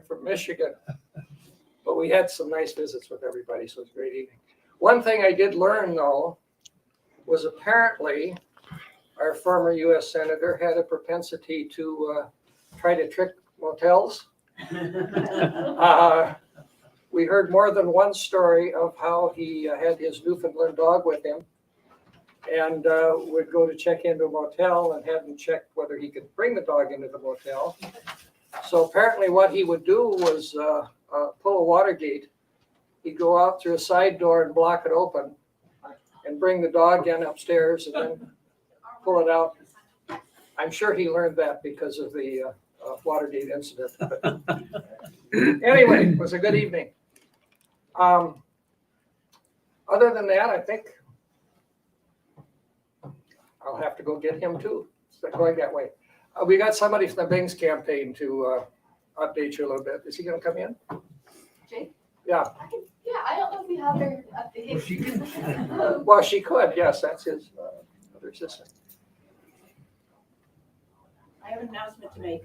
from Michigan. But we had some nice visits with everybody, so it was a great evening. One thing I did learn, though, was apparently our former U.S. Senator had a propensity to try to trick motels. We heard more than one story of how he had his Newfoundland dog with him and would go to check into a motel and hadn't checked whether he could bring the dog into the motel. So apparently what he would do was pull a water gate. He'd go out through a side door and block it open and bring the dog in upstairs and then pull it out. I'm sure he learned that because of the Watergate incident. But anyway, it was a good evening. Other than that, I think I'll have to go get him too. It's not going that way. We got somebody from the Bings campaign to update you a little bit. Is he going to come in? Jake? Yeah. I don't know if we have her updated. Well, she could. Yes, that's his other assistant. I have an announcement to make.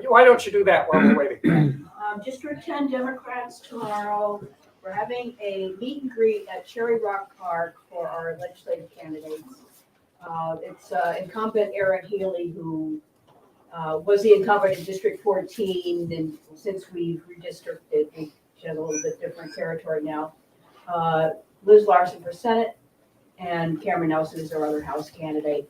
Why don't you do that while we're waiting? District 10 Democrats tomorrow, we're having a meet and greet at Cherry Rock Park for our legislative candidates. It's incumbent Aaron Healy, who was the incumbent in District 14, and since we've redistricted, we have a little bit different territory now. Liz Larson for Senate, and Cameron Nelson is our other House candidate.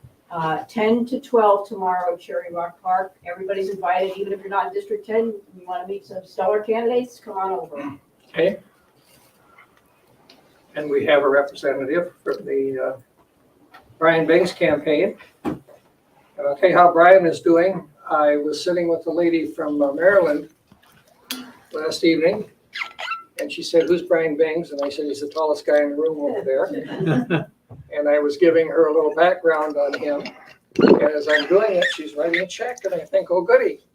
10 to 12 tomorrow, Cherry Rock Park. Everybody's invited, even if you're not in District 10, you want to meet some stellar candidates, come on over. Okay. And we have a representative from the Brian Bings campaign. And I'll tell you how Brian is doing. I was sitting with a lady from Maryland last evening, and she said, "Who's Brian Bings?" And I said, "He's the tallest guy in the room over there." And I was giving her a little background on him. And as I'm doing it, she's writing a check, and I think, "Oh, goody."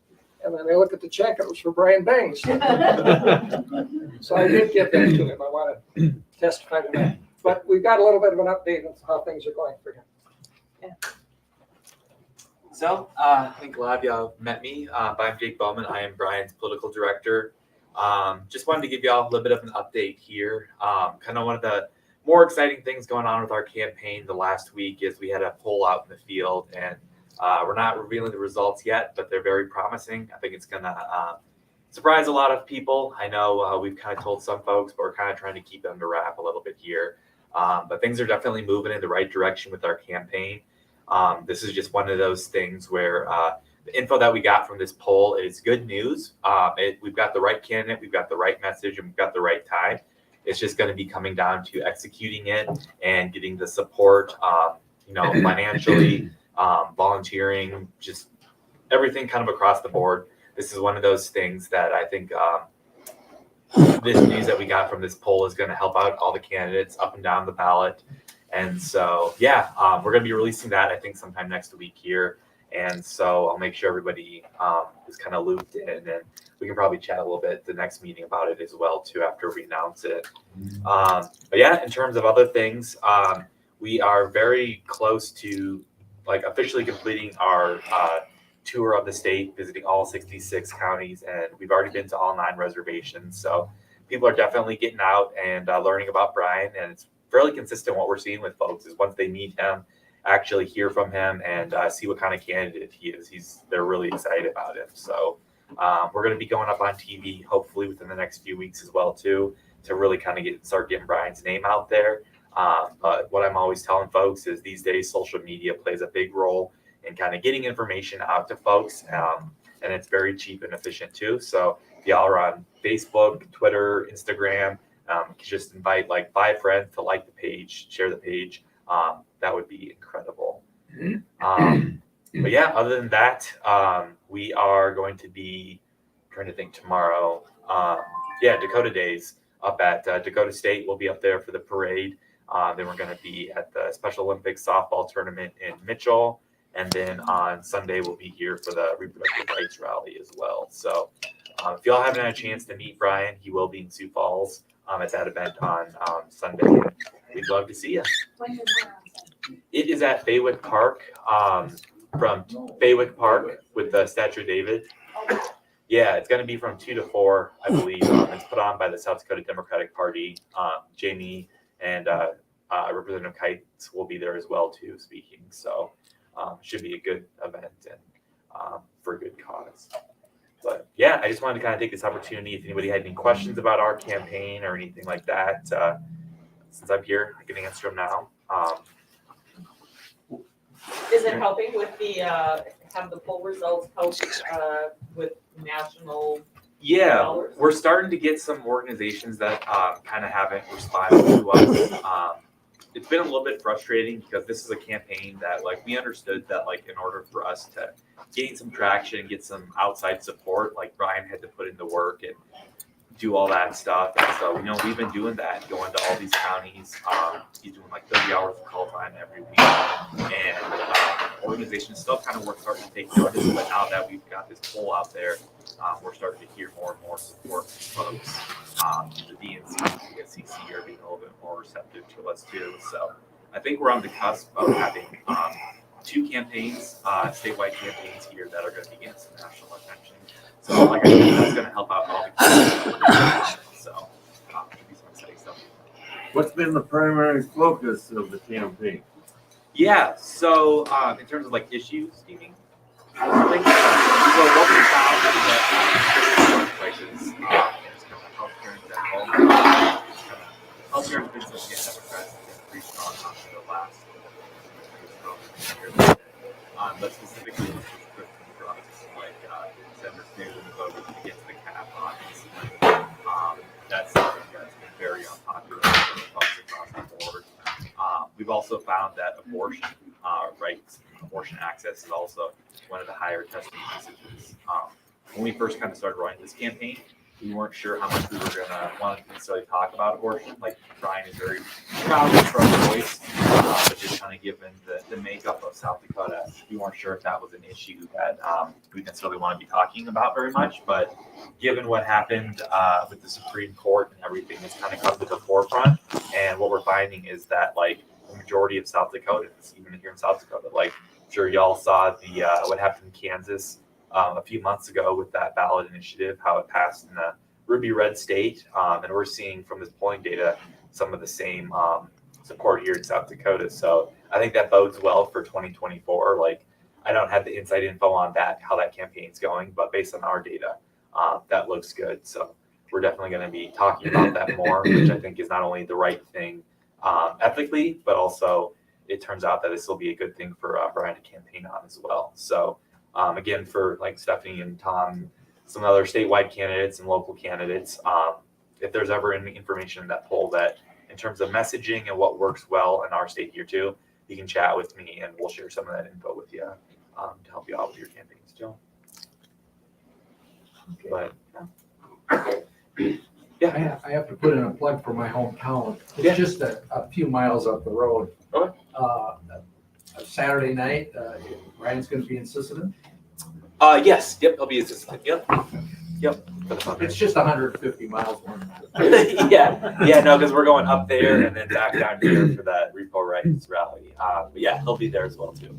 And then I look at the check, and it was for Brian Bings. So I did give that to him. I want to testify to that. But we've got a little bit of an update on how things are going for him. So, I think a lot of y'all met me, but I'm Jake Bowman. I am Brian's political director. Just wanted to give y'all a little bit of an update here. Kind of one of the more exciting things going on with our campaign the last week is we had a poll out in the field, and we're not revealing the results yet, but they're very promising. I think it's going to surprise a lot of people. I know we've kind of told some folks, but we're kind of trying to keep it under wrap a little bit here. But things are definitely moving in the right direction with our campaign. This is just one of those things where the info that we got from this poll is good news. We've got the right candidate, we've got the right message, and we've got the right time. It's just going to be coming down to executing it and getting the support, financially, volunteering, just everything kind of across the board. This is one of those things that I think this news that we got from this poll is going to help out all the candidates up and down the ballot. And so, we're going to be releasing that, I think, sometime next week here. And so I'll make sure everybody is kind of looped in, and we can probably chat a little bit at the next meeting about it as well, too, after we announce it. But yeah, in terms of other things, we are very close to officially completing our tour of the state, visiting all 66 counties, and we've already been to all 9 reservations. So people are definitely getting out and learning about Brian, and it's fairly consistent what we're seeing with folks is once they meet him, actually hear from him and see what kind of candidate he is. They're really excited about him. So we're going to be going up on TV hopefully within the next few weeks as well too, to really kind of start getting Brian's name out there. But what I'm always telling folks is these days social media plays a big role in kind of getting information out to folks, and it's very cheap and efficient too. So if y'all are on Facebook, Twitter, Instagram, just invite 5 friends to like the page, share the page. That would be incredible. But yeah, other than that, we are going to be trying to think tomorrow. Dakota Days up at Dakota State. We'll be up there for the parade. Then we're going to be at the Special Olympics softball tournament in Mitchell. And then on Sunday, we'll be here for the reproductive rights rally as well. So if y'all haven't had a chance to meet Brian, he will be in Sioux Falls at that event on Sunday. We'd love to see you. It is at Faywick Park, from Faywick Park with the Statue of David. Yeah, it's going to be from 2 to 4, I believe. It's put on by the South Dakota Democratic Party. Jamie and Representative Kites will be there as well too, speaking. So should be a good event and for a good cause. But yeah, I just wanted to kind of take this opportunity. If anybody had any questions about our campaign or anything like that, since I'm here, I can answer them now. Is it helping with the, have the poll results help, with national? Yeah, dollars? we're starting to get some organizations that kind of haven't responded to us. It's been a little bit frustrating because this is a campaign that like we understood that like in order for us to gain some traction and get some outside support, like Brian had to put in the work and do all that stuff. And so, you know, we've been doing that, going to all these counties. He's doing like 30 hours of call time every week. And organizations still kind of work hard to take notice, but now that we've got this poll out there, we're starting to hear more and more support from folks. The DNC and the SCC are being a little bit more receptive to us too. So I think we're on the cusp of having 2 campaigns, statewide campaigns here that are going to begin some national attention. So like I said, that's going to help out all the campaigns. So it'll be some exciting stuff. What's been the primary focus of the campaign? Yeah, so in terms of like issues, do you mean? So what we found is that prices and it's kind of healthcare in general. Healthcare has been something that Democrats have been pretty strong on for the last years. But specifically with prescription drugs, like Senator Newsom voted to get to the cap on these. That's something that's been very unpopular for folks across the board. We've also found that abortion rights, abortion access is also one of the higher testing messages. When we first kind of started running this campaign, we weren't sure how much we were going to want to necessarily talk about abortion. Like Brian is very proud of pro-choice, but just kind of given the makeup of South Dakota, we weren't sure if that was an issue that we necessarily want to be talking about very much. But given what happened with the Supreme Court and everything, it's kind of come to the forefront. And what we're finding is that like the majority of South Dakotans, even here in South Dakota, like I'm sure y'all saw the what happened in Kansas a few months ago with that ballot initiative, how it passed in the Ruby Red state. And we're seeing from this polling data some of the same support here in South Dakota. So I think that bodes well for 2024. Like I don't have the inside info on that, how that campaign's going, but based on our data, that looks good. So we're definitely going to be talking about that more, which I think is not only the right thing ethically, but also it turns out that this will be a good thing for Brian to campaign on as well. So again, for like Stephanie and Tom, some other statewide candidates and local candidates, if there's ever any information in that poll that in terms of messaging and what works well in our state here too, you can chat with me and we'll share some of that info with you to help you out with your campaigns too. But yeah, I have to put in a plug for my hometown. Yeah. It's just a few miles up the road. Okay. Saturday night, Ryan's gonna be in Sisseton. yes, yep, I'll be assistant. Yep. For the fundraiser. It's just 150 miles one. yeah, no, because we're going up there and then back down here for that repo rights rally. But yeah, he'll be there as well too.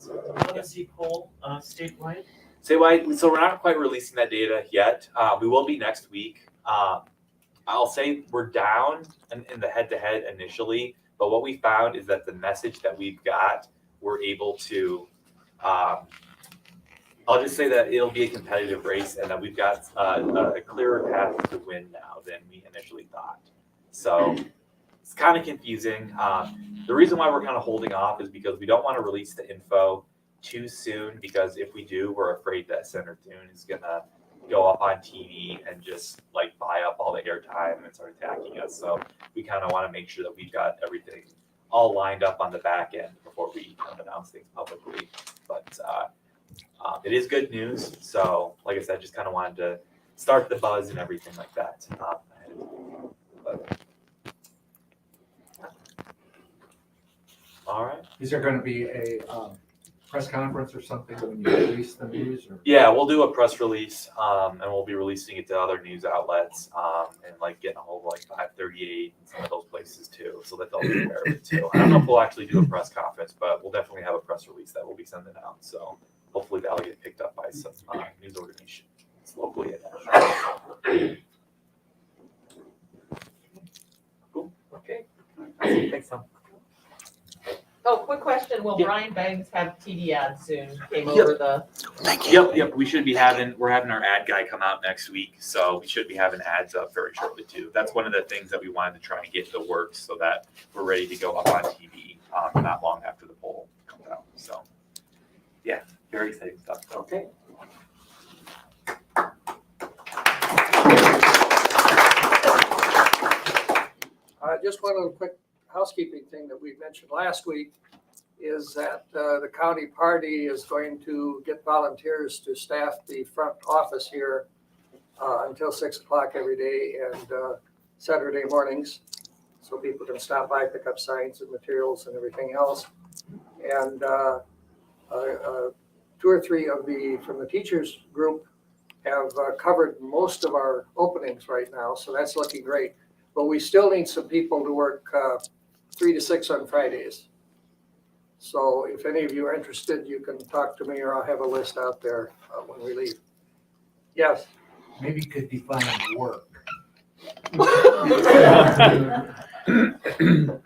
What is he poll statewide? Statewide, so we're not quite releasing that data yet. We will be next week. I'll say we're down in the head-to-head initially, but what we found is that the message that we've got, we're able to. I'll just say that it'll be a competitive race and that we've got a clearer path to win now than we initially thought. So it's kind of confusing. The reason why we're kind of holding off is because we don't want to release the info too soon, because if we do, we're afraid that Senator Thune is going to go up on TV and just like buy up all the airtime and start attacking us. So we kind of want to make sure that we've got everything all lined up on the back end before we kind of announce things publicly. But it is good news. So, like I said, just kind of wanted to start the buzz and everything like that. But, all right. Is there gonna be a press conference or something when you release the news? Or? Yeah, we'll do a press release, and we'll be releasing it to other news outlets, and like getting a hold of like 538 and some of those places too, so that they'll be aware of it too. I don't know if we'll actually do a press conference, but we'll definitely have a press release that we'll be sending out. So hopefully that'll get picked up by some news organizations locally and nationally. Cool. Okay. Thanks, Tom. Oh, quick question, will Yeah. Brian Banks have TD ads soon? Came Yep. over the, Yep. We're having our ad guy come out next week, so we should be having ads up very shortly too. That's one of the things that we wanted to try and get into the works so that we're ready to go up on TV not long after the poll comes out. So, yeah, very exciting stuff. Okay. Just one little quick housekeeping thing that we mentioned last week is that the county party is going to get volunteers to staff the front office here until 6 o'clock every day and Saturday mornings. So people can stop by, pick up signs and materials and everything else. And 2 or 3 from the teachers group have covered most of our openings right now. So that's looking great. But we still need some people to work 3 to 6 on Fridays. So if any of you are interested, you can talk to me or I'll have a list out there when we leave. Yes. Maybe you could define work.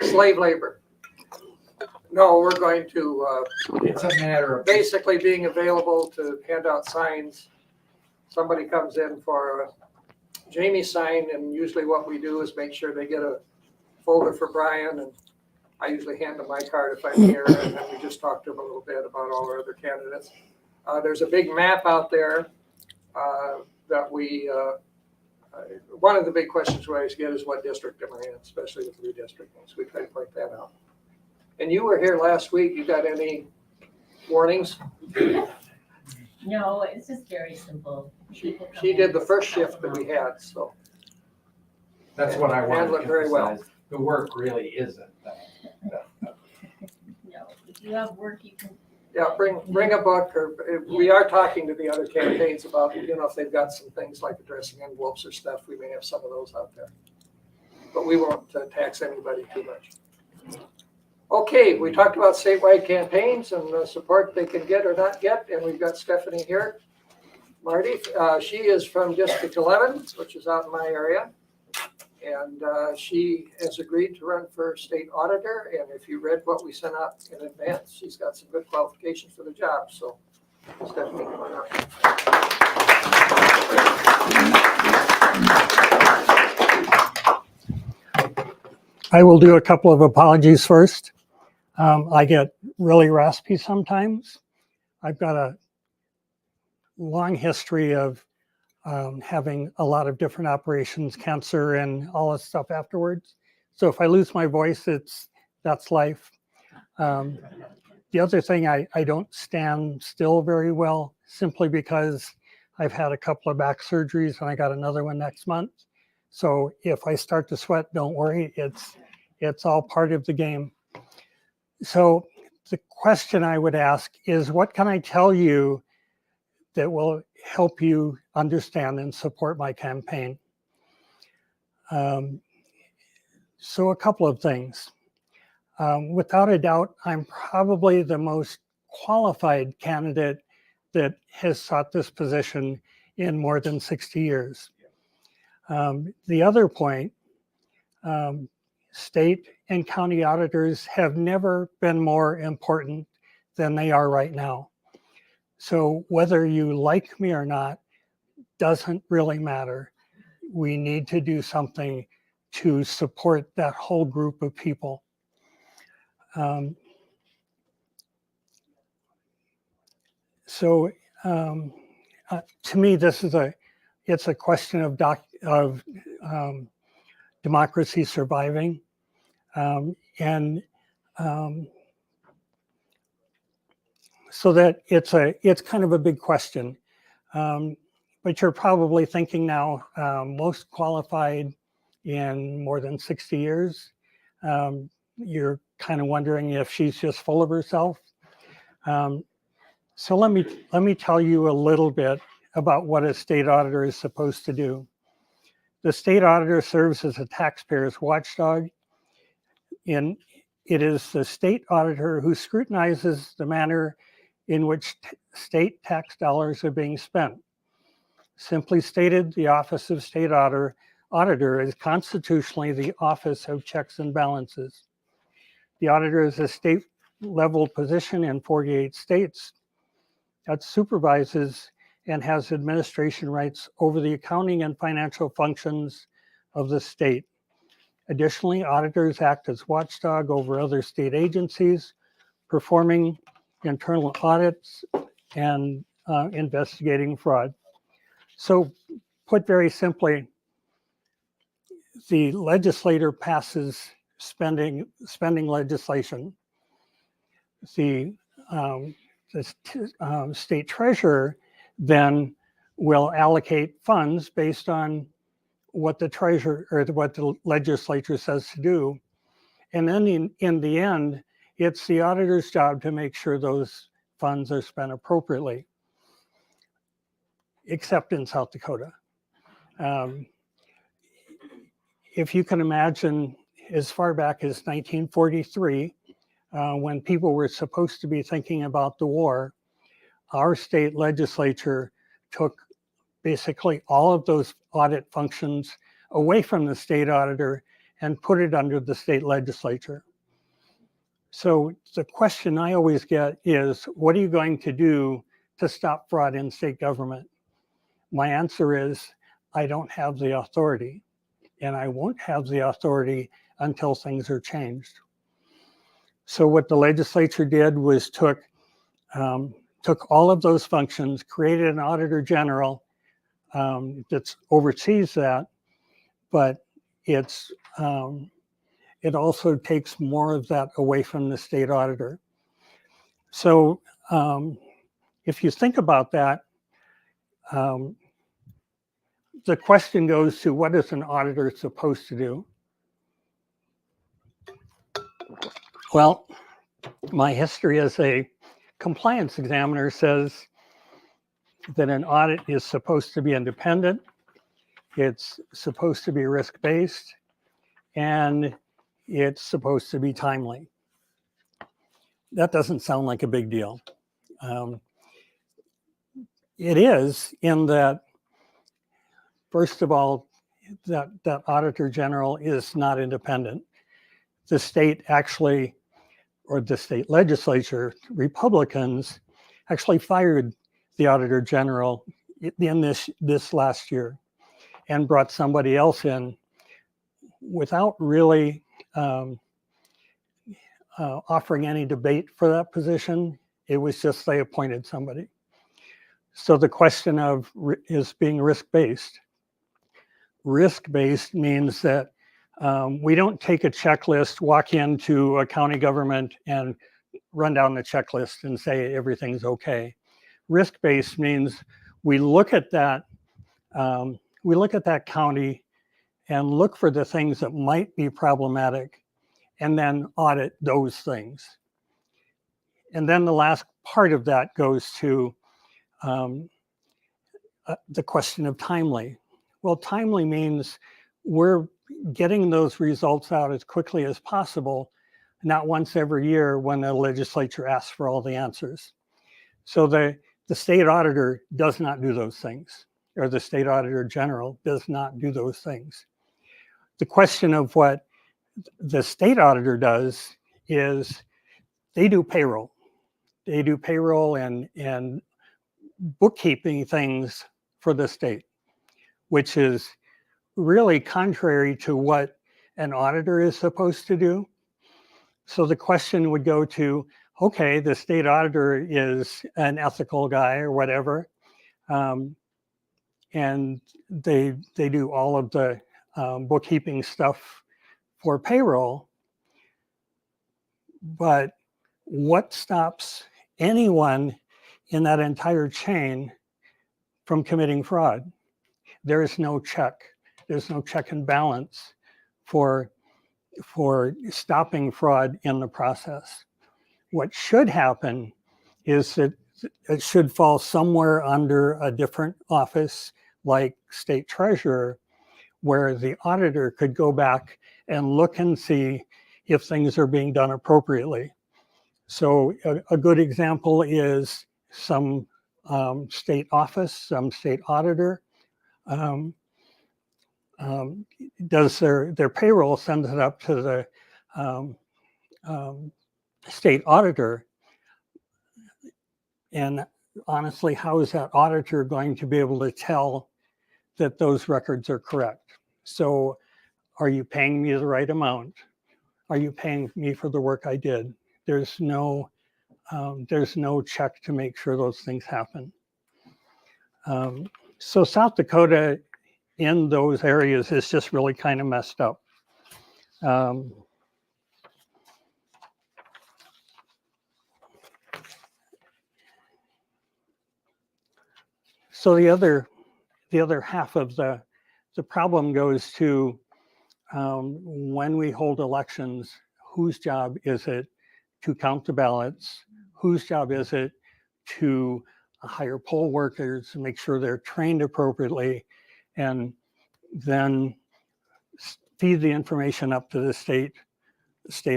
Slave labor. No, we're going to It's a matter of. basically being available to hand out signs. Somebody comes in for a Jamie sign, and usually what we do is make sure they get a folder for Brian, and I usually hand them my card if I'm here, and then we just talk to them a little bit about all our other candidates. There's a big map out there that one of the big questions we always get is what district am I in, especially with redistricting, so we try to point that out. And you were here last week, you got any warnings? No, it's just very simple. People come She in, did the first stop shift that we around. had, so. That's what I want Handle to it very well. emphasize. The work really isn't that. No, if you have work, you can. Yeah, bring a book, or we are talking to the other campaigns about, if they've got some things like addressing envelopes or stuff, we may have some of those out there. But we won't tax anybody too much. Okay, we talked about statewide campaigns and the support they can get or not get, and we've got Stephanie here. Marty, she is from District 11, which is out in my area. And she has agreed to run for state auditor. And if you read what we sent out in advance, she's got some good qualifications for the job. So Stephanie, come on up. I will do a couple of apologies first. I get really raspy sometimes. I've got a long history of having a lot of different operations, cancer and all this stuff afterwards. So if I lose my voice, that's life. The other thing, I don't stand still very well simply because I've had a couple of back surgeries and I got another one next month. So if I start to sweat, don't worry, it's all part of the game. So the question I would ask is, what can I tell you that will help you understand and support my campaign? So a couple of things. Without a doubt, I'm probably the most qualified candidate that has sought this position in more than 60 years. The other point, state and county auditors have never been more important than they are right now. So whether you like me or not doesn't really matter. We need to do something to support that whole group of people. To me, it's a question of democracy surviving, so that it's kind of a big question. But you're probably thinking now, most qualified in more than 60 years. You're kind of wondering if she's just full of herself. So let me tell you a little bit about what a state auditor is supposed to do. The state auditor serves as a taxpayer's watchdog. It is the state auditor who scrutinizes the manner in which state tax dollars are being spent. Simply stated, the Office of State Auditor is constitutionally the office of checks and balances. The auditor is a state-level position in 48 states that supervises and has administration rights over the accounting and financial functions of the state. Additionally, auditors act as watchdog over other state agencies, performing internal audits and investigating fraud. So, put very simply, the legislator passes spending legislation. The state treasurer then will allocate funds based on what the treasurer or what the legislature says to do. And then in the end, it's the auditor's job to make sure those funds are spent appropriately, except in South Dakota. If you can imagine, as far back as 1943, when people were supposed to be thinking about the war, our state legislature took basically all of those audit functions away from the state auditor and put it under the state legislature. So the question I always get is, what are you going to do to stop fraud in state government? My answer is, I don't have the authority, and I won't have the authority until things are changed. So what the legislature did was took all of those functions, created an auditor general that oversees that, but it also takes more of that away from the state auditor. So if you think about that, the question goes to, what is an auditor supposed to do? Well, my history as a compliance examiner says that an audit is supposed to be independent, it's supposed to be risk-based, and it's supposed to be timely. That doesn't sound like a big deal. It is, in that, first of all, that auditor general is not independent. The state actually, or the state legislature, Republicans, actually fired the auditor general in this last year and brought somebody else in without really offering any debate for that position. It was just they appointed somebody. So the question of is being risk-based. Risk-based means that we don't take a checklist, walk into a county government and run down the checklist and say everything's okay. Risk-based means we look at that county and look for the things that might be problematic and then audit those things. And then the last part of that goes to the question of timely. Well, timely means we're getting those results out as quickly as possible, not once every year when the legislature asks for all the answers. So the state auditor does not do those things, or the state auditor general does not do those things. The question of what the state auditor does is they do payroll. They do payroll and bookkeeping things for the state, which is really contrary to what an auditor is supposed to do. So the question would go to, okay, the state auditor is an ethical guy or whatever, and they do all of the bookkeeping stuff for payroll. But what stops anyone in that entire chain from committing fraud? There is no check. There's no check and balance for stopping fraud in the process. What should happen is that it should fall somewhere under a different office like state treasurer, where the auditor could go back and look and see if things are being done appropriately. So a good example is some state office, some state auditor um, does their payroll, sends it up to the um, state auditor. And honestly, how is that auditor going to be able to tell that those records are correct? So are you paying me the right amount? Are you paying me for the work I did? There's no check to make sure those things happen. So South Dakota in those areas is just really kind of messed up. So the other half of the problem goes to when we hold elections, whose job is it to count the ballots? Whose job is it to hire poll workers, make sure they're trained appropriately, and then feed the information up to the state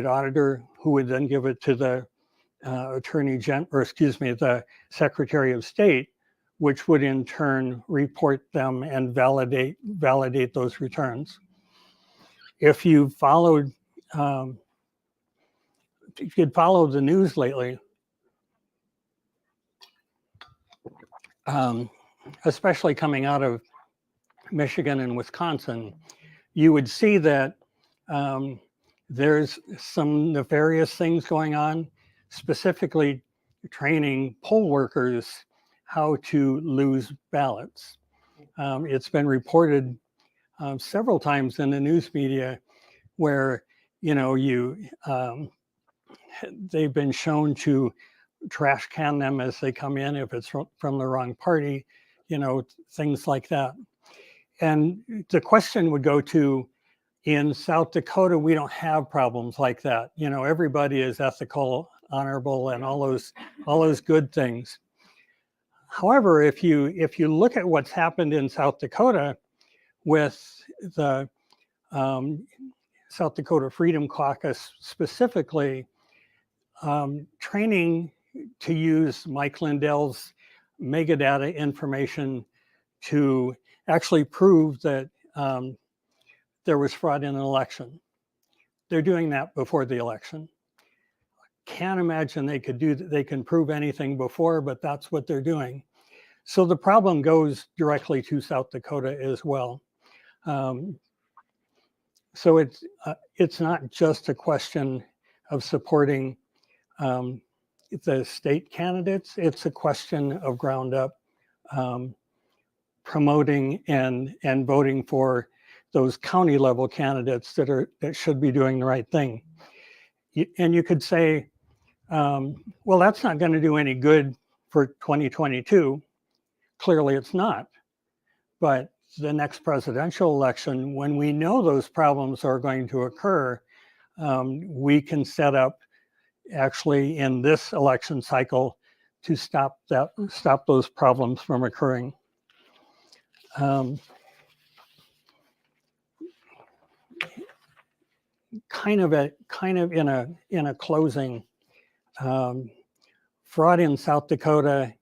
auditor, who would then give it to the the Secretary of State, which would in turn report them and validate those returns. If you followed, if you'd followed the news lately, especially coming out of Michigan and Wisconsin, you would see that there's some nefarious things going on, specifically training poll workers how to lose ballots. It's been reported several times in the news media where, they've been shown to trash can them as they come in if it's from the wrong party, things like that. And the question would go to, in South Dakota, we don't have problems like that. Everybody is ethical, honorable, and all those good things. However, if you look at what's happened in South Dakota with the South Dakota Freedom Caucus specifically, training to use Mike Lindell's megadata information to actually prove that there was fraud in an election. They're doing that before the election. Can't imagine they can prove anything before, but that's what they're doing. So the problem goes directly to South Dakota as well. So it's not just a question of supporting the state candidates. It's a question of ground up promoting and voting for those county level candidates that should be doing the right thing. And you could say, well, that's not going to do any good for 2022. Clearly it's not. But the next presidential election, when we know those problems are going to occur, we can set up actually in this election cycle to stop those problems from occurring. Kind of in a closing, fraud in South Dakota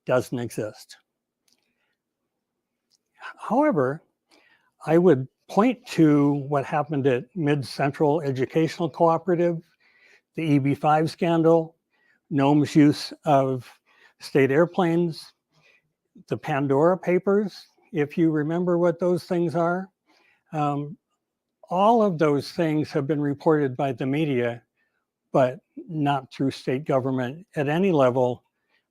doesn't exist. However, I would point to what happened at Mid Central Educational Cooperative, the EB-5 scandal, Nome's use of state airplanes, the Pandora Papers, if you remember what those things are. All of those things have been reported by the media, but not through state government at any level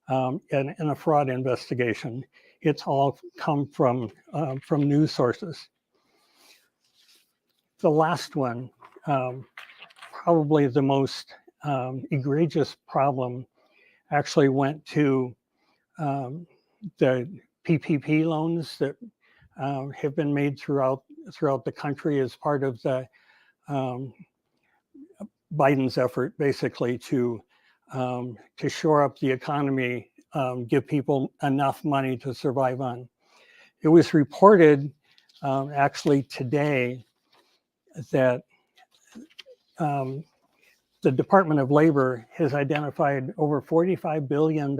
in a fraud investigation. It's all come from news sources. The last one, probably the most egregious problem, actually went to the PPP loans that have been made throughout the country as part of the Biden's effort, basically to shore up the economy, give people enough money to survive on. It was reported actually today that the Department of Labor has identified over $45 billion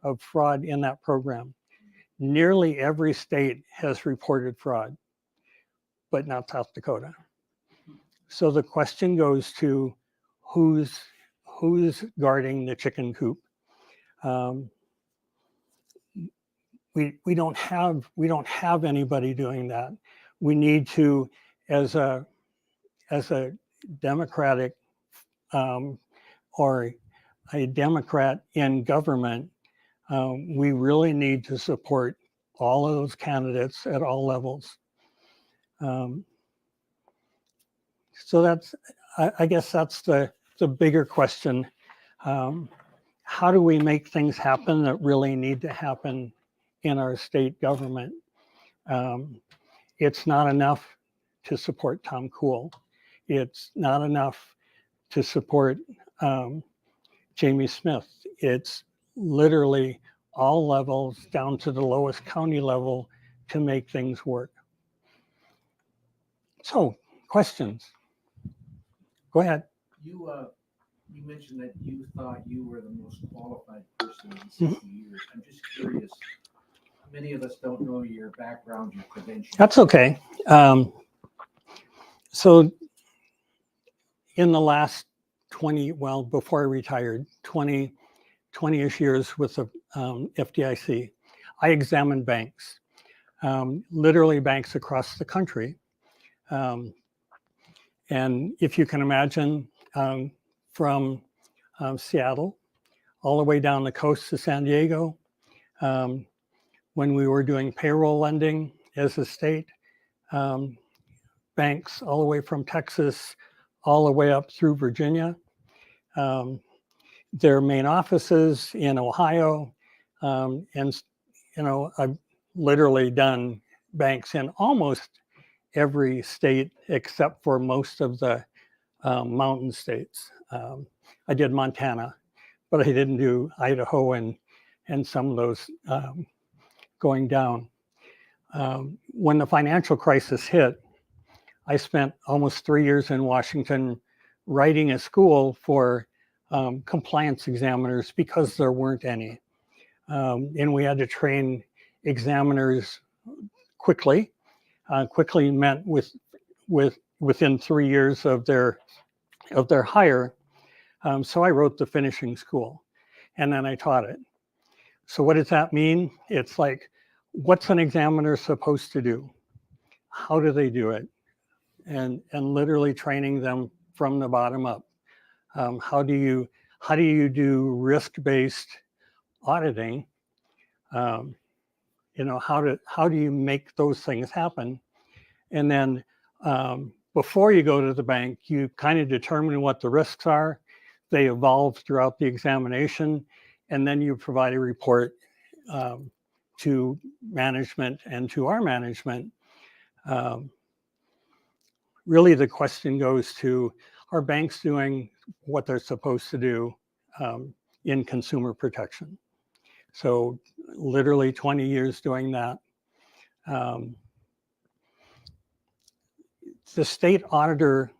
of fraud in that program. Nearly every state has reported fraud, but not South Dakota. So the question goes to who's guarding the chicken coop. We don't have anybody doing that. We need to, as a Democratic or a Democrat in government, we really need to support all of those candidates at all levels. So that's, I guess that's the bigger question. How do we make things happen that really need to happen in our state government? It's not enough to support Tom Cool. It's not enough to support Jamie Smith. It's literally all levels down to the lowest county level to make things work. So, questions? Go ahead. You mentioned that you thought you were the most qualified person in 60 years. I'm just curious. Many of us don't know your background, your credentials. That's okay. So in the last 20, well, before I retired, 20-ish years with the FDIC, I examined banks, literally banks across the country. And if you can imagine, from Seattle all the way down the coast to San Diego, when we were doing payroll lending as a state, banks all the way from Texas, all the way up through Virginia, their main offices in Ohio, and I've literally done banks in almost every state except for most of the mountain states. I did Montana, but I didn't do Idaho and some of those going down. When the financial crisis hit, I spent almost 3 years in Washington writing a school for compliance examiners because there weren't any. And we had to train examiners quickly. Quickly meant within 3 years of their hire. So I wrote the finishing school and then I taught it. So what does that mean? It's like, what's an examiner supposed to do? How do they do it? And literally training them from the bottom up. How do you do risk-based auditing? How do you make those things happen? And then before you go to the bank, you kind of determine what the risks are. They evolve throughout the examination, and then you provide a report to management and to our management. Really, the question goes to, are banks doing what they're supposed to do in consumer protection? So literally 20 years doing that. The state auditor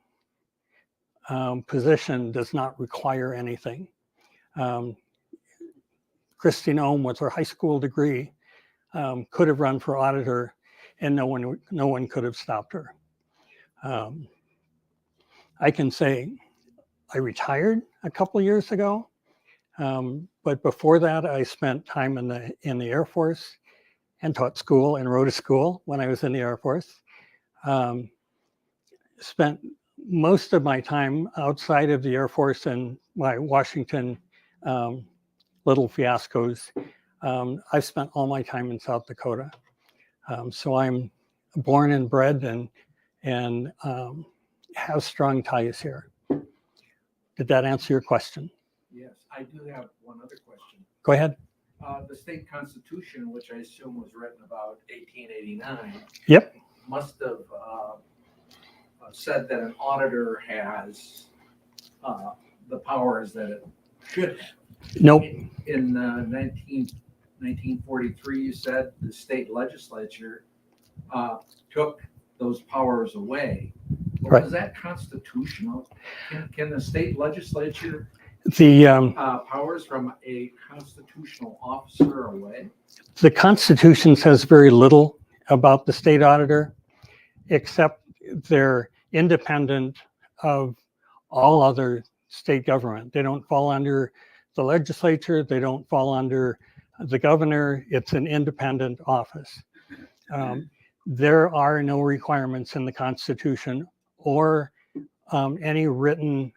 position does not require anything. Christine Ohm, with her high school degree, could have run for auditor, and no one could have stopped her. I can say I retired a couple of years ago, but before that, I spent time in the Air Force and taught school and rode a school when I was in the Air Force. Spent most of my time outside of the Air Force and my Washington little fiascos. I've spent all my time in South Dakota. So I'm born and bred and have strong ties here. Did that answer your question? Yes, I do have one other question. Go ahead. The state constitution, which I assume was written about 1889. Yep. Must have said that an auditor has the powers that it should have. Nope. In 1943, you said the state legislature took those powers away. Right. Is that constitutional? Can the state legislature The, powers from a constitutional officer away? the Constitution says very little about the state auditor, except they're independent of all other state government. They don't fall under the legislature. They don't fall under the governor. It's an independent office. There are no requirements in the Constitution or any written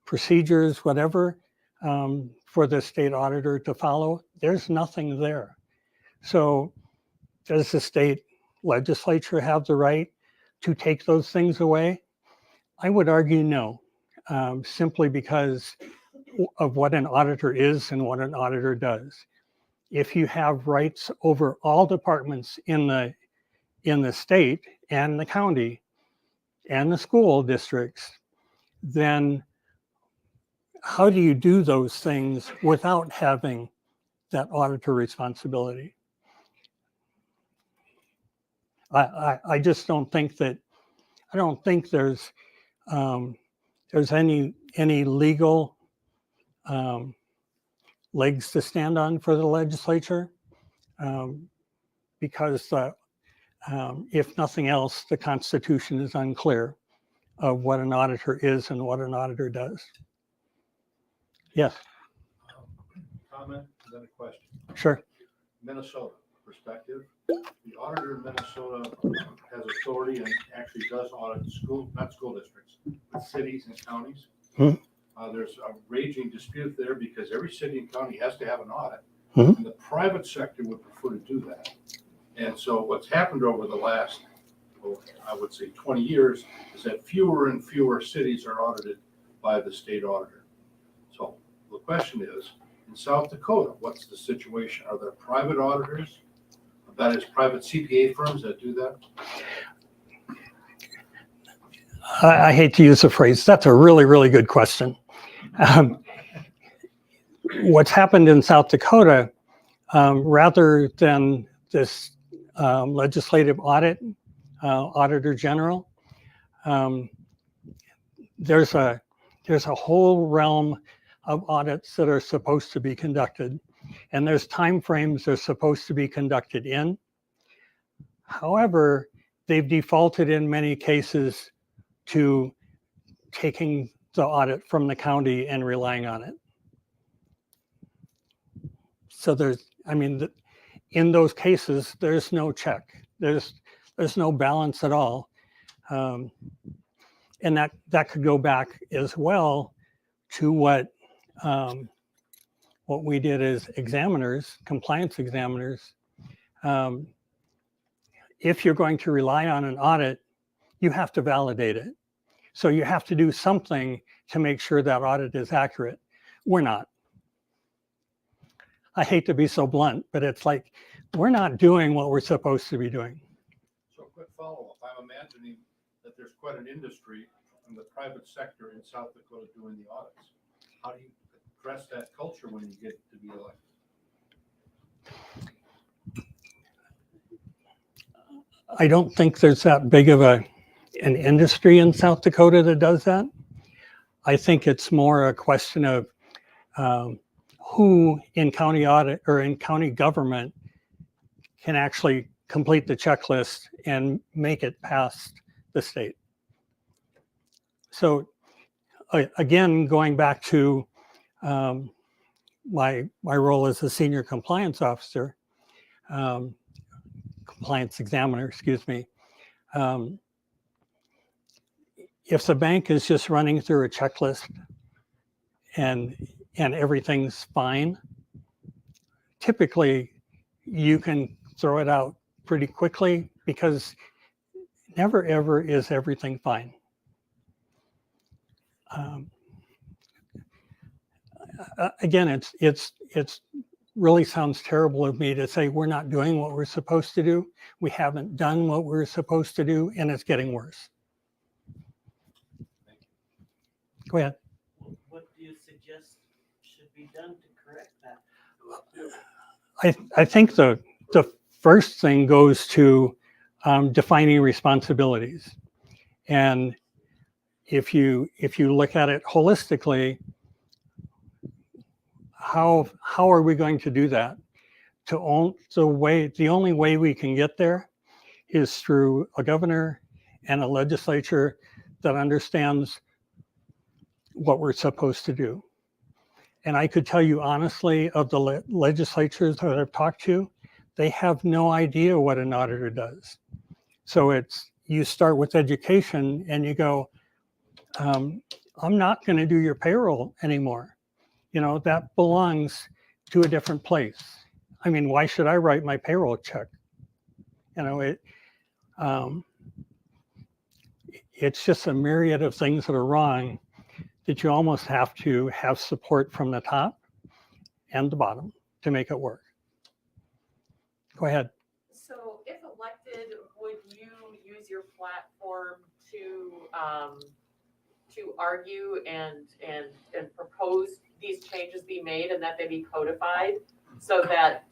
procedures, whatever, for the state auditor to follow. There's nothing there. So does the state legislature have the right to take those things away? I would argue no, simply because of what an auditor is and what an auditor does. If you have rights over all departments in the state and the county and the school districts, then how do you do those things without having that auditor responsibility? I just don't think that, I don't think there's any legal legs to stand on for the legislature, because if nothing else, the Constitution is unclear of what an auditor is and what an auditor does. Yes, Comment, then a question. sure. Minnesota perspective. The auditor in Minnesota has authority and actually does audit school, not school districts, but cities and counties. There's a raging dispute there because every city and county has to have an audit. And the private sector would prefer to do that. And so what's happened over the last, well, I would say 20 years, is that fewer and fewer cities are audited by the state auditor. So the question is, in South Dakota, what's the situation? Are there private auditors? That is private CPA firms that do that? I hate to use the phrase. That's a really, really good question. What's happened in South Dakota, rather than this legislative audit, auditor general, there's a whole realm of audits that are supposed to be conducted, and there's timeframes they're supposed to be conducted in. However, they've defaulted in many cases to taking the audit from the county and relying on it. So there's, I mean, in those cases, there's no check. There's no balance at all. And that could go back as well to what we did as examiners, compliance examiners. If you're going to rely on an audit, you have to validate it. So you have to do something to make sure that audit is accurate. We're not. I hate to be so blunt, but it's like, we're not doing what we're supposed to be doing. So quick follow-up. I'm imagining that there's quite an industry in the private sector in South Dakota doing the audits. How do you address that culture when you get to be elected? I don't think there's that big of an industry in South Dakota that does that. I think it's more a question of who in county audit or in county government can actually complete the checklist and make it past the state. So again, going back to my role as a senior compliance officer, compliance examiner, excuse me. If the bank is just running through a checklist and everything's fine, typically you can throw it out pretty quickly because never ever is everything fine. Again, it's really sounds terrible of me to say we're not doing what we're supposed to do. We haven't done what we're supposed to do, and it's getting worse. Go ahead. What do you suggest should be done to correct that? I think the first thing goes to defining responsibilities. And if you look at it holistically, how are we going to do that? The only way we can get there is through a governor and a legislature that understands what we're supposed to do. And I could tell you honestly, of the legislatures that I've talked to, they have no idea what an auditor does. So you start with education and you go, I'm not going to do your payroll anymore. That belongs to a different place. I mean, why should I write my payroll check? It's just a myriad of things that are wrong that you almost have to have support from the top and the bottom to make it work. Go ahead. So if elected, would you use your platform to argue and propose these changes be made and that they be codified so that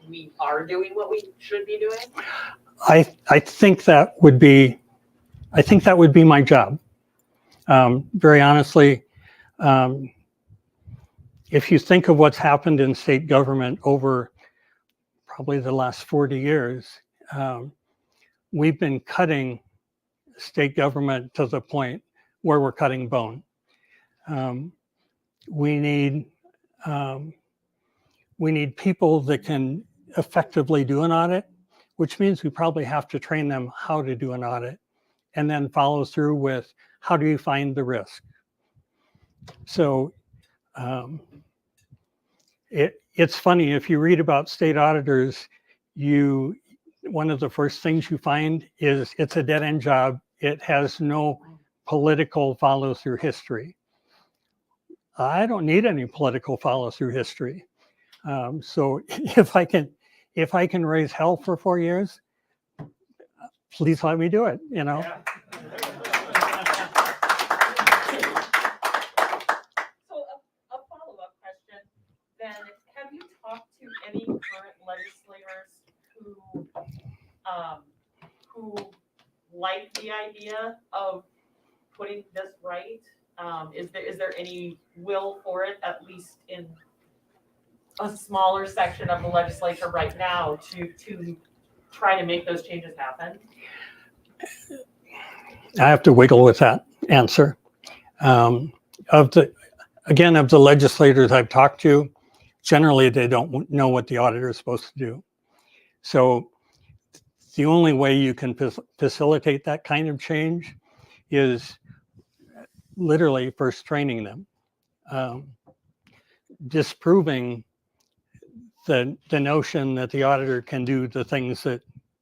we are doing what we should be doing? I think that would be my job. Very honestly, if you think of what's happened in state government over probably the last 40 years, we've been cutting state government to the point where we're cutting bone. We need people that can effectively do an audit, which means we probably have to train them how to do an audit and then follow through with how do you find the risk. So it's funny, if you read about state auditors, one of the first things you find is it's a dead-end job. It has no political follow-through history. I don't need any political follow-through history. So if I can raise hell for 4 years, please let me do it. Yeah. So a follow-up question then, have you talked to any current legislators who like the idea of putting this right? Is there any will for it, at least in a smaller section of the legislature right now, to try to make those changes happen? I have to wiggle with that answer. Of the legislators I've talked to, generally they don't know what the auditor is supposed to do. So the only way you can facilitate that kind of change is literally first training them, disproving the notion that the auditor can do the things that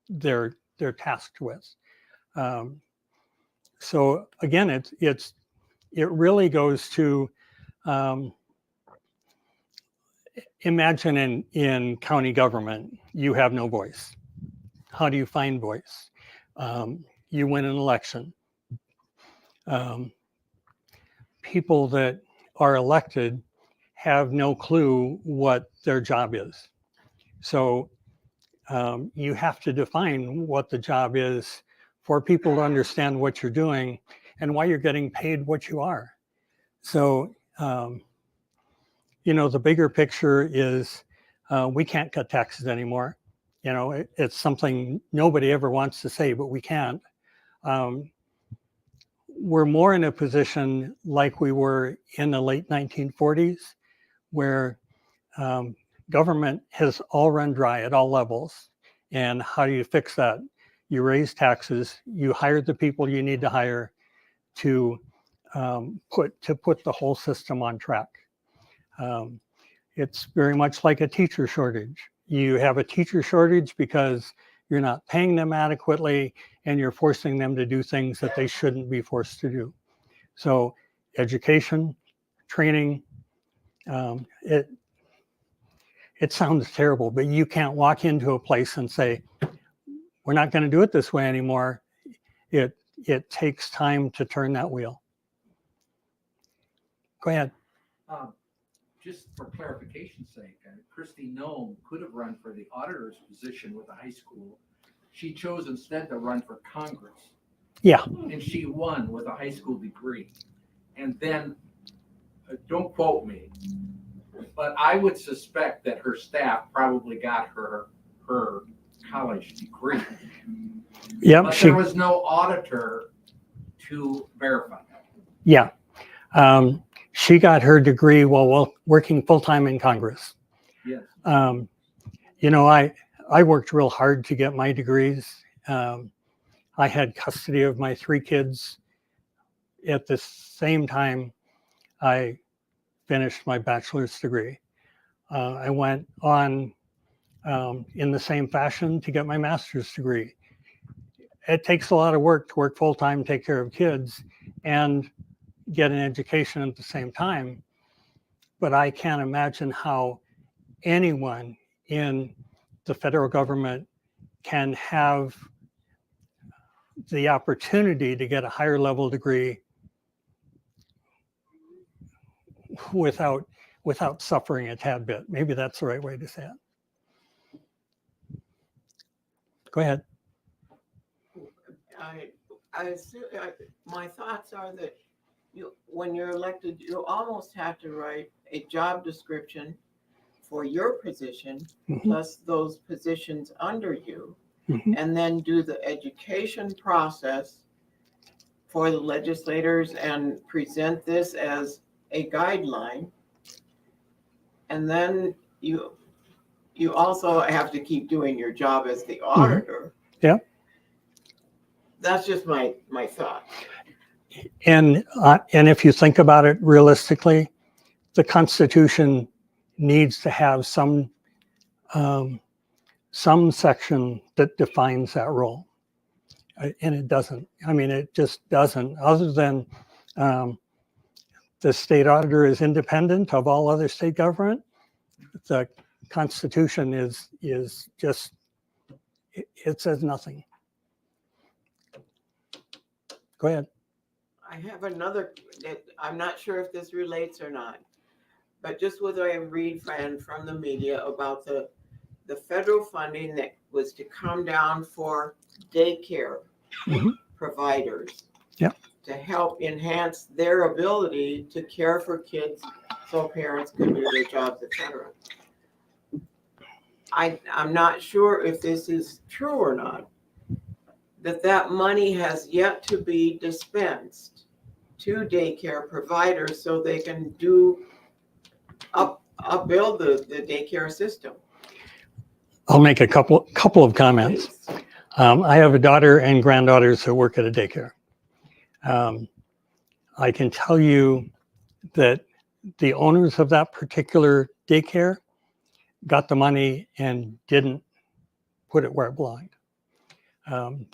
they're tasked with. So again, it really goes to imagine in county government, you have no voice. How do you find voice? You win an election. People that are elected have no clue what their job is. So you have to define what the job is for people to understand what you're doing and why you're getting paid what you are. So, the bigger picture is we can't cut taxes anymore. It's something nobody ever wants to say, but we can't. We're more in a position like we were in the late 1940s, where government has all run dry at all levels. And how do you fix that? You raise taxes, you hire the people you need to hire to put the whole system on track. It's very much like a teacher shortage. You have a teacher shortage because you're not paying them adequately and you're forcing them to do things that they shouldn't be forced to do. So education, training, it sounds terrible, but you can't walk into a place and say, we're not going to do it this way anymore. It takes time to turn that wheel. Go ahead. Just for clarification's sake, Christy Nome could have run for the auditor's position with a high school she chose instead to run for Congress. Yeah. And she won with a high school degree. And then, don't quote me, but I would suspect that her staff probably got her college degree. Yeah, But there was no auditor to verify that. yeah. She got her degree while working full-time in Congress. Yes. You know, I worked real hard to get my degrees. I had custody of my 3 kids at the same time I finished my bachelor's degree. I went on in the same fashion to get my master's degree. It takes a lot of work to work full-time, take care of kids, and get an education at the same time. But I can't imagine how anyone in the federal government can have the opportunity to get a higher level degree without suffering a tad bit. Maybe that's the right way to say it. Go ahead. My thoughts are that when you're elected, you almost have to write a job description for your position, plus those positions under you, and then do the education process for the legislators and present this as a guideline. And then you also have to keep doing your job as the auditor. Yeah. That's just my thought. And if you think about it realistically, the Constitution needs to have some section that defines that role, and it doesn't. I mean, it just doesn't. Other than the state auditor is independent of all other state government, the Constitution is just it says nothing. Go ahead. I have another, I'm not sure if this relates or not, but just what I read from the media about the federal funding that was to come down for daycare providers. Yep. To help enhance their ability to care for kids so parents can do their jobs, etc. I'm not sure if this is true or not, that money has yet to be dispensed to daycare providers so they can upbuild the daycare system. I'll make a couple of comments. I have a daughter and granddaughters who work at a daycare. I can tell you that the owners of that particular daycare got the money and didn't put it where it belonged.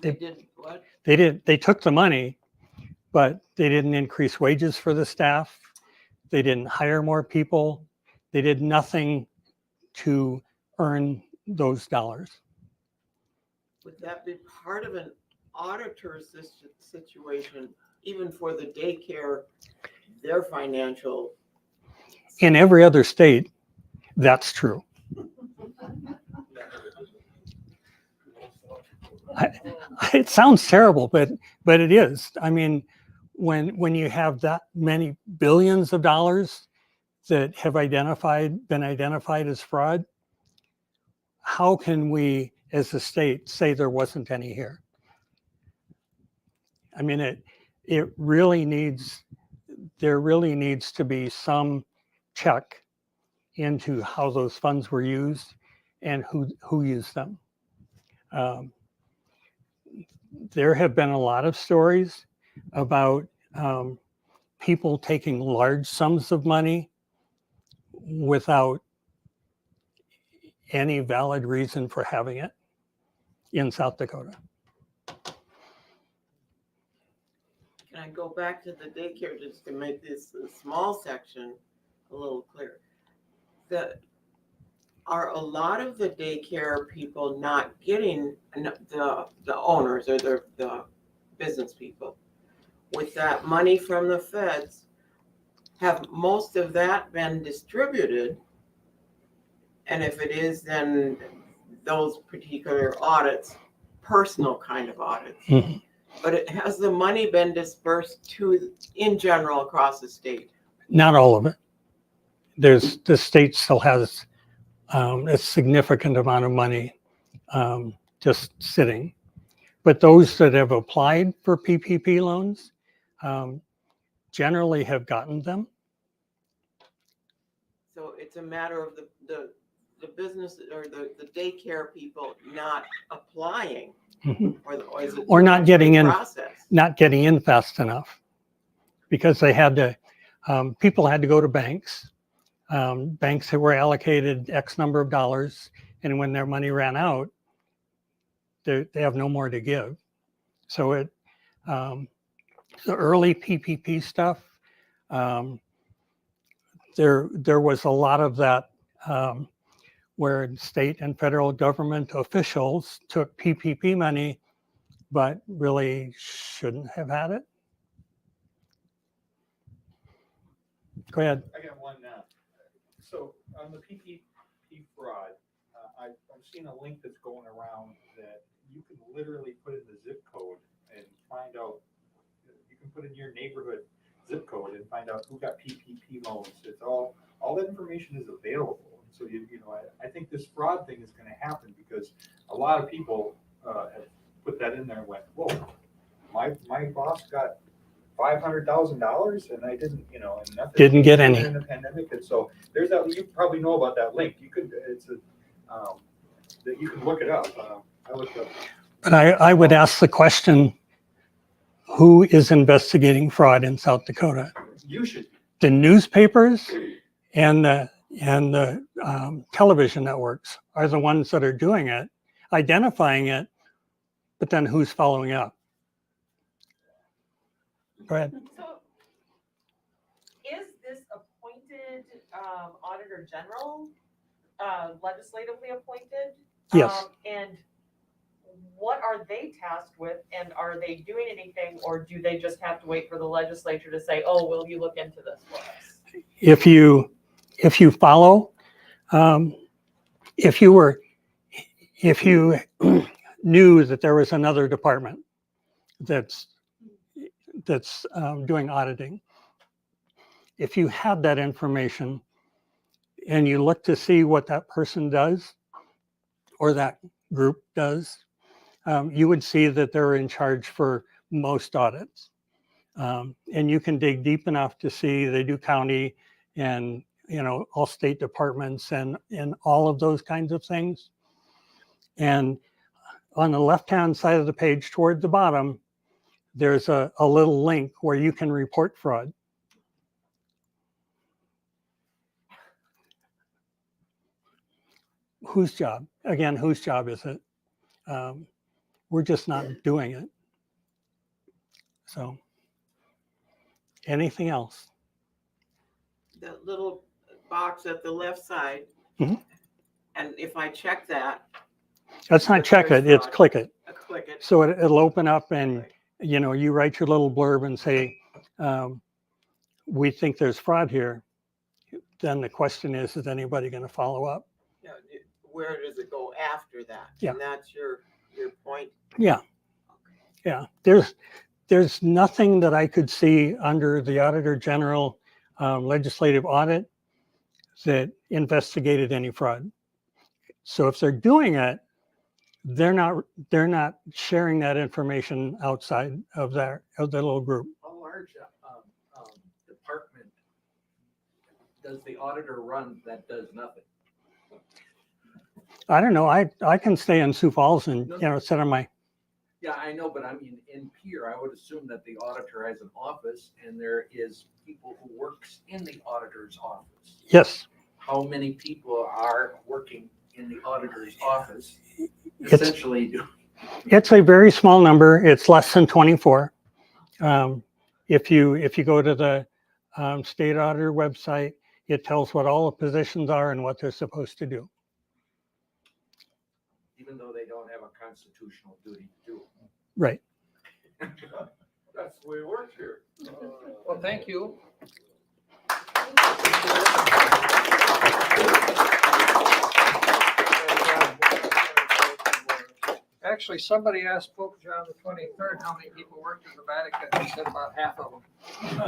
They did what? They took the money, but they didn't increase wages for the staff. They didn't hire more people. They did nothing to earn those dollars. Would that be part of an auditor's situation, even for the daycare, their financial? In every other state, that's true. It sounds terrible, but it is. I mean, when you have that many billions of dollars that have been identified as fraud, how can we as a state say there wasn't any here? I mean, there really needs to be some check into how those funds were used and who used them. There have been a lot of stories about people taking large sums of money without any valid reason for having it in South Dakota. Can I go back to the daycare just to make this small section a little clearer? Are a lot of the daycare people not getting the owners or the business people with that money from the feds? Have most of that been distributed? And if it is, then those particular audits personal kind of audits. Mhm. But has the money been dispersed in general across the state? Not all of it. The state still has a significant amount of money just sitting. But those that have applied for PPP loans generally have gotten them. So it's a matter of the business or the daycare people not applying, Mhm. or is it Or too not much getting of a in. process? Not getting in fast enough because they had to, people had to go to banks. Banks that were allocated X number of dollars, and when their money ran out, they have no more to give. So the early PPP stuff, there was a lot of that where state and federal government officials took PPP money, but really shouldn't have had it. Go ahead. I got one. So on the PPP fraud, I've seen a link that's going around that you can literally put in the zip code and find out. You can put in your neighborhood zip code and find out who got PPP loans. It's all that information is available. So I think this fraud thing is going to happen because a lot of people have put that in there and went, whoa, my boss got $500,000 and I didn't, and nothing. Didn't get any. In the pandemic, and so there's that. You probably know about that link. You could, that you can look it up. I looked up. But I would ask the question, who is investigating fraud in South Dakota? You should. The newspapers and the television networks are the ones that are doing it, identifying it, but then who's following up? Go ahead. So is this appointed Auditor General legislatively appointed? Yes. And what are they tasked with, and are they doing anything, or do they just have to wait for the legislature to say, oh, will you look into this for us? If you follow, if you knew that there was another department that's doing auditing, if you had that information and you look to see what that person does or that group does, you would see that they're in charge for most audits. And you can dig deep enough to see they do county and all state departments and all of those kinds of things. And on the left-hand side of the page toward the bottom, there's a little link where you can report fraud. Whose job? Again, whose job is it? We're just not doing it. So, anything else? The little box at the left side, Mhm. and if I check that, That's not check it, it's click it. I click it. So it'll open up and, you write your little blurb and say, we think there's fraud here. Then the question is anybody going to follow up? Where does it go after that? Yeah. And that's your point? Yeah. Yeah. There's nothing that I could see under the Auditor General legislative audit that investigated any fraud. So if they're doing it, they're not sharing that information outside of their little group. How large department does the auditor run that does nothing? I don't know. I can stay in Sioux Falls and sit on my. Yeah, I know, but I mean, in Pierre, I would assume that the auditor has an office and there is people who works in the auditor's office. Yes. How many people are working in the auditor's office? Essentially, It's a very small number. It's less than 24. If you go to the state auditor website, it tells what all the positions are and what they're supposed to do. even though they don't have a constitutional duty to do it. Right. That's the way it works here. Well, thank you. Actually, somebody asked Pope John the 23rd how many people worked in the Vatican. He said about half of them.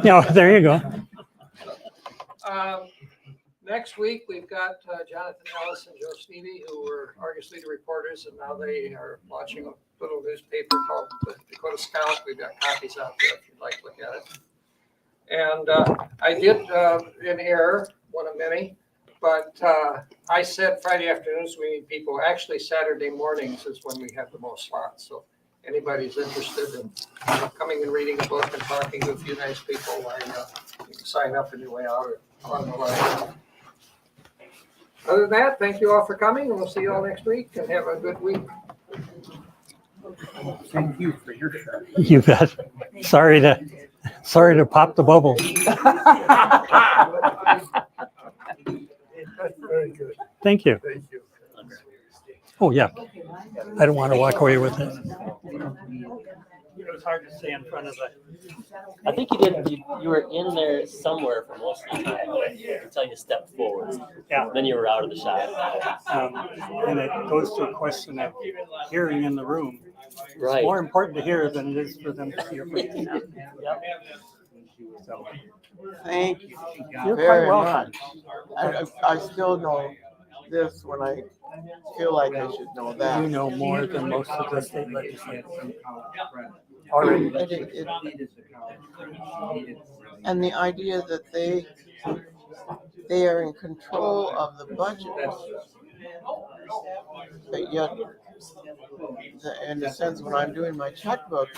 Yeah, there you go. Next week, we've got Jonathan Ellis and Joe Stevie, who were Argus Leader reporters, and now they are launching a little newspaper called the Dakota Scout. We've got copies out there if you'd like to look at it. And I did, in error, one of many, but I said Friday afternoons we need people. Actually, Saturday mornings is when we have the most slots. So anybody's interested in coming and reading a book and talking to a few nice people, you can sign up on your way out or along the line. Other than that, thank you all for coming, and we'll see you all next week, and have a good week. Thank you for your share. You bet. Sorry to pop the bubble. That's very good. Thank you. Thank you. Oh, yeah. I don't want to walk away with it. It was hard to stay in front of the. I think you were in there somewhere for most of the time until you stepped forward. Yeah. Then you were out of the shot. And it goes to a question of hearing in the room. Right. It's more important to hear than it is for them to hear. Yep. So, Thank you you're quite very welcome. much. I still know this when I feel like I should know You that. know more than most of the state legislators already. And the idea that they are in control of the budget, but yet, in a sense, when I'm doing my checkbook,